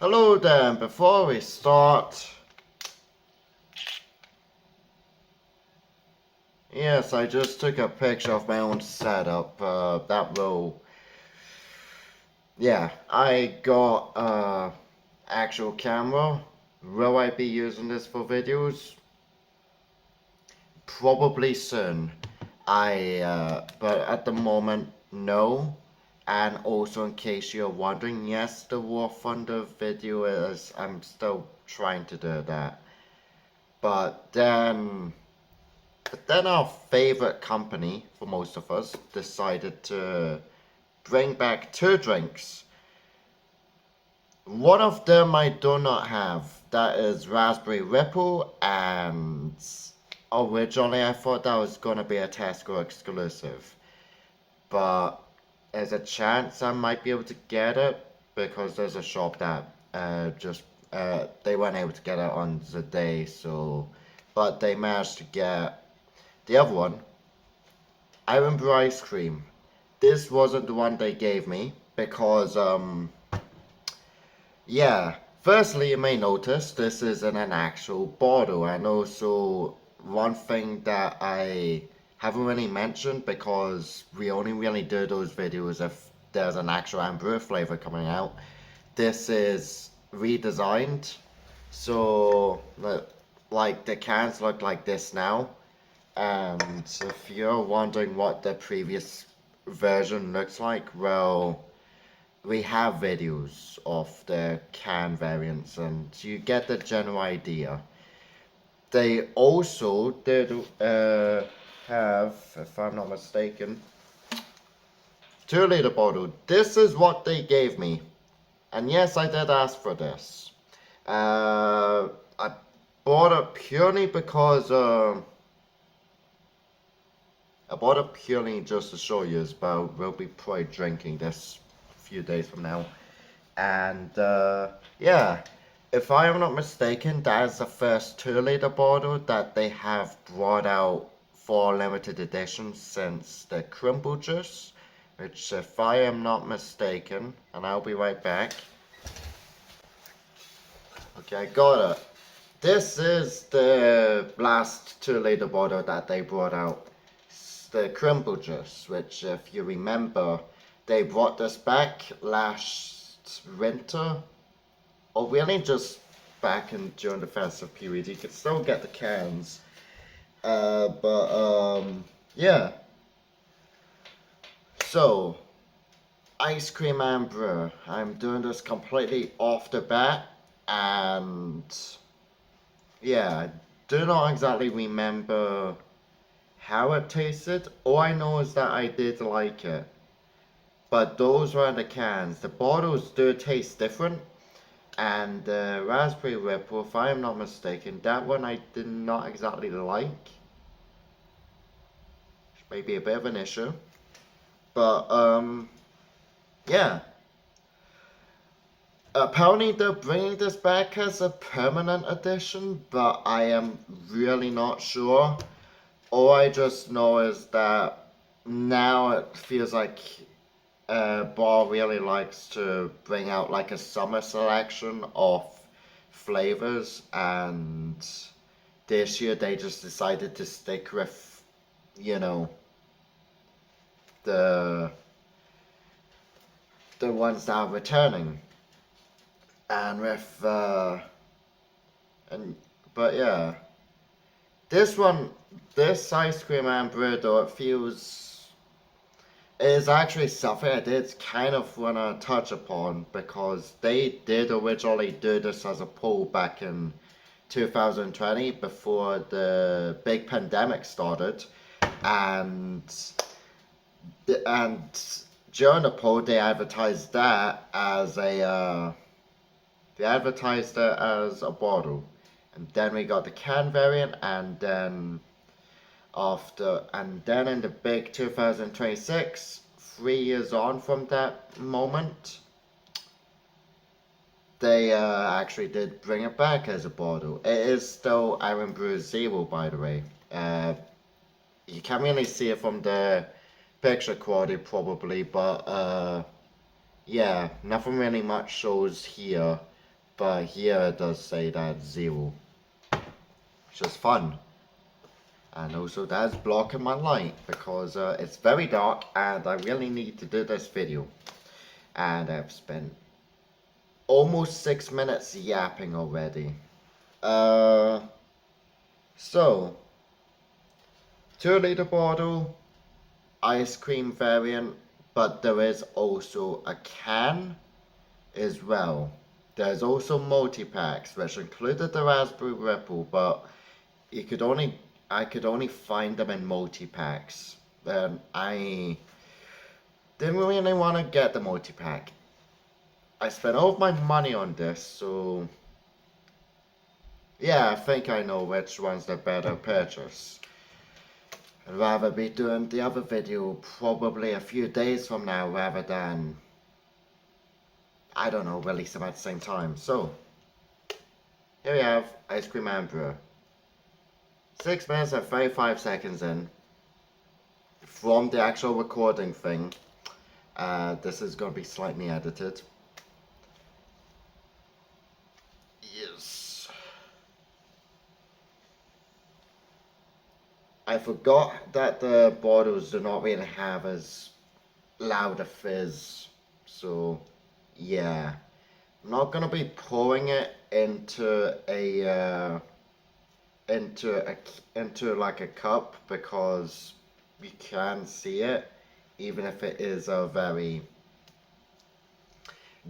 Hello then, before we start, yes, I just took a picture of my own setup, I got a actual camera. Will I be using this for videos? Probably soon. But at the moment, no. And also, in case you're wondering, yes, the War Thunder video I'm still trying to do that. But then our favorite company, for most of us, decided to bring back two drinks. One of them I do not have. That is Raspberry Ripple, and originally I thought that was going to be a Tesco exclusive. But there's a chance I might be able to get it because there's a shop that they weren't able to get it on the day, but they managed to get the other one, Irn Bru ice cream. This wasn't the one they gave me because firstly, you may notice this isn't an actual bottle, and also one thing that I haven't really mentioned because we only really do those videos if there's an actual Irn Bru flavor coming out. This is redesigned, so like the cans look like this now, and if you're wondering what the previous version looks like, well, we have videos of the can variants and you get the general idea. They also did have, if I'm not mistaken, 2-liter bottle. This is what they gave me. And yes, I did ask for this. I bought it purely because I bought it purely just to show you, but we'll be probably drinking this few days from now. And if I am not mistaken, that is the first 2-liter bottle that they have brought out for limited edition since the Crumble Juice, which if I am not mistaken, and I'll be right back. Okay, I got it. This is the last 2-liter bottle that they brought out. It's the Crumble Juice, which if you remember, they brought this back last winter, or really just back during the festive period. You could still get the cans, yeah. So, ice cream and brew. I'm doing this completely off the bat, and yeah, I do not exactly remember how it tasted. All I know is that I did like it. But those were the cans. The bottles do taste different. And the Raspberry Ripple, if I am not mistaken, that one I did not exactly like. Which may be a bit of an issue. But, yeah. Apparently they're bringing this back as a permanent edition, but I am really not sure. All I just know is that now it feels like Bar really likes to bring out like a summer selection of flavors, and this year they just decided to stick with, you know, the ones that are returning, and but yeah, this ice cream and brew though, it is actually something I did kind of want to touch upon because they did originally do this as a poll back in 2020 before the big pandemic started, and during the poll they advertised that as they advertised it as a bottle, and then we got the can variant, and then in the big 2026, 3 years on from that moment, they actually did bring it back as a bottle. It is still Irn Bru Zero, by the way. You can't really see it from the picture quality probably, but yeah, nothing really much shows here. but here it does say that 0, which is fun. And also that's blocking my light because it's very dark and I really need to do this video. And I've spent almost 6 minutes yapping already. So 2-liter bottle, ice cream variant, but there is also a can as well. There's also multi-packs, which included the Raspberry Ripple, but I could only find them in multi-packs. And I didn't really want to get the multi-pack. I spent all of my money on this, so yeah, I think I know which one's the better purchase. I'd rather be doing the other video probably a few days from now rather than, I don't know, release them at the same time. So, here we have Ice Cream Irn Bru. 6 minutes and 35 seconds in from the actual recording thing. This is going to be slightly edited. Yes. I forgot that the bottles do not really have as loud a fizz, so yeah. I'm not gonna be pouring it into like a cup because you can see it, even if it is a very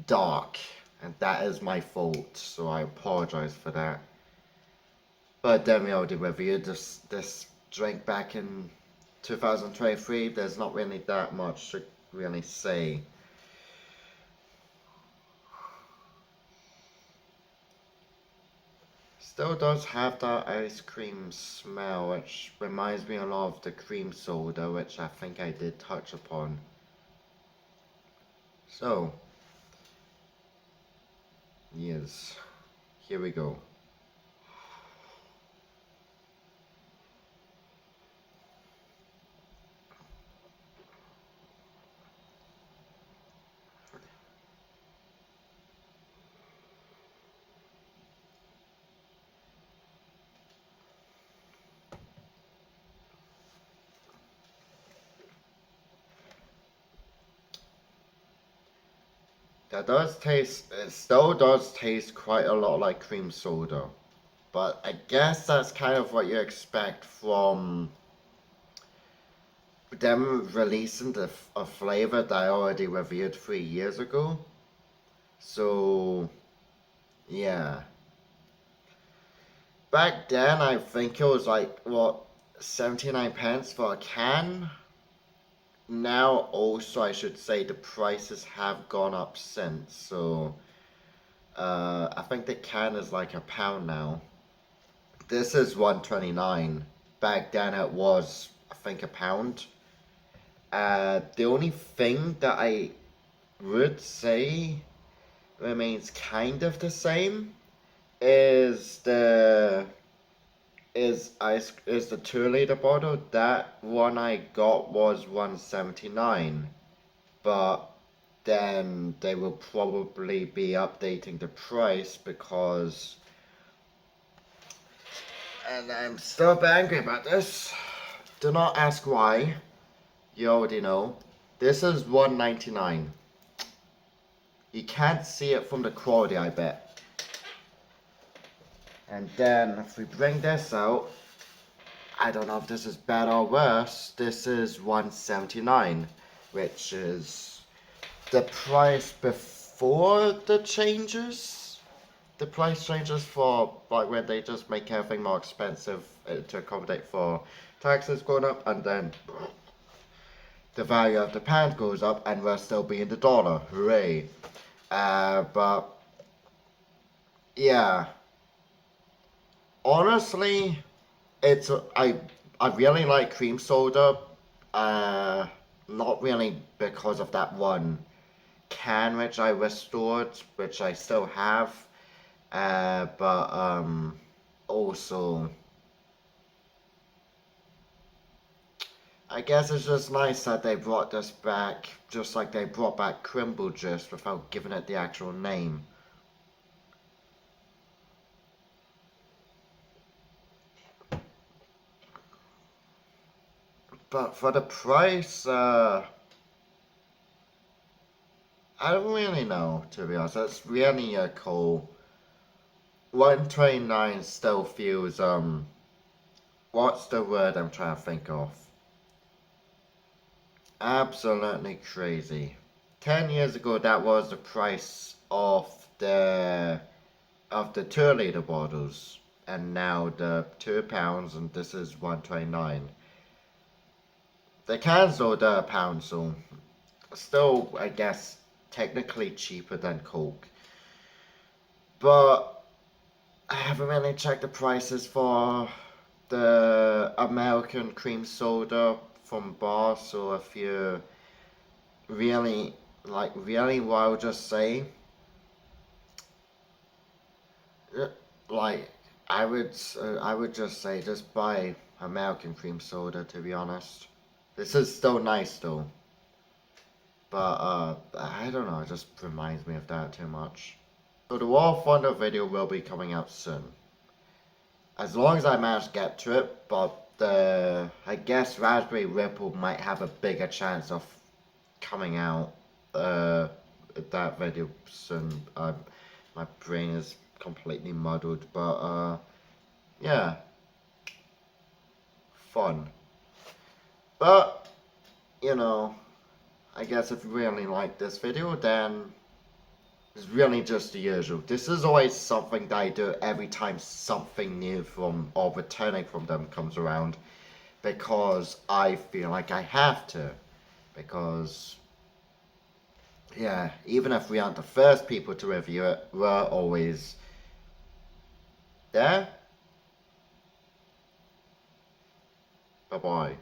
dark, and that is my fault, so I apologize for that. But then we already reviewed this drink back in 2023. There's not really that much to really say. Still does have that ice cream smell, which reminds me a lot of the cream soda, which I think I did touch upon. So, yes, here we go. It still does taste quite a lot like cream soda. But I guess that's kind of what you expect from them releasing a flavor that I already reviewed 3 years ago. So, yeah. Back then, I think it was like, what, 79 pence for a can? Now also I should say the prices have gone up since, so I think the can is like £1 now. This is 1.29. Back then it was I think £1. The only thing that I would say remains kind of the same is the 2-liter bottle. That one I got was 1.79, but then they will probably be updating the price because, and I'm still a bit angry about this. Do not ask why. You already know. This is 1.99. You can't see it from the quality, I bet. And then if we bring this out, I don't know if this is better or worse. This is 1.79, which is the price before the changes. The price changes for like when they just make everything more expensive to accommodate for taxes going up, and then the value of the pound goes up, and we're still being the dollar. Hooray! But yeah. Honestly, I really like cream soda. Not really because of that one can which I restored, which I still have. But also, I guess it's just nice that they brought this back, just like they brought back Crimble Juice without giving it the actual name. but for the price, I don't really know, to be honest. That's really cool. 129 still feels, what's the word I'm trying to think of? Absolutely crazy. 10 years ago, that was the price of the 2 liter bottles, and now the £2, and this is 129. The cans though, they're £1, so still, I guess, technically cheaper than Coke. But I haven't really checked the prices for the American cream soda from bars, so if you really, really what I would just say, like, I would just say, just buy American cream soda, to be honest. This is still nice though, but I don't know, it just reminds me of that too much. So the War of Thunder video will be coming out soon. As long as I manage to get to it, but I guess Raspberry Ripple might have a bigger chance of coming out that video soon. My brain is completely muddled, but yeah, fun. But you know, I guess if you really like this video, then it's really just the usual. This is always something that I do every time something new from or returning from them comes around, because I feel like I have to. Because yeah, even if we aren't the first people to review it, we're always there. Bye bye.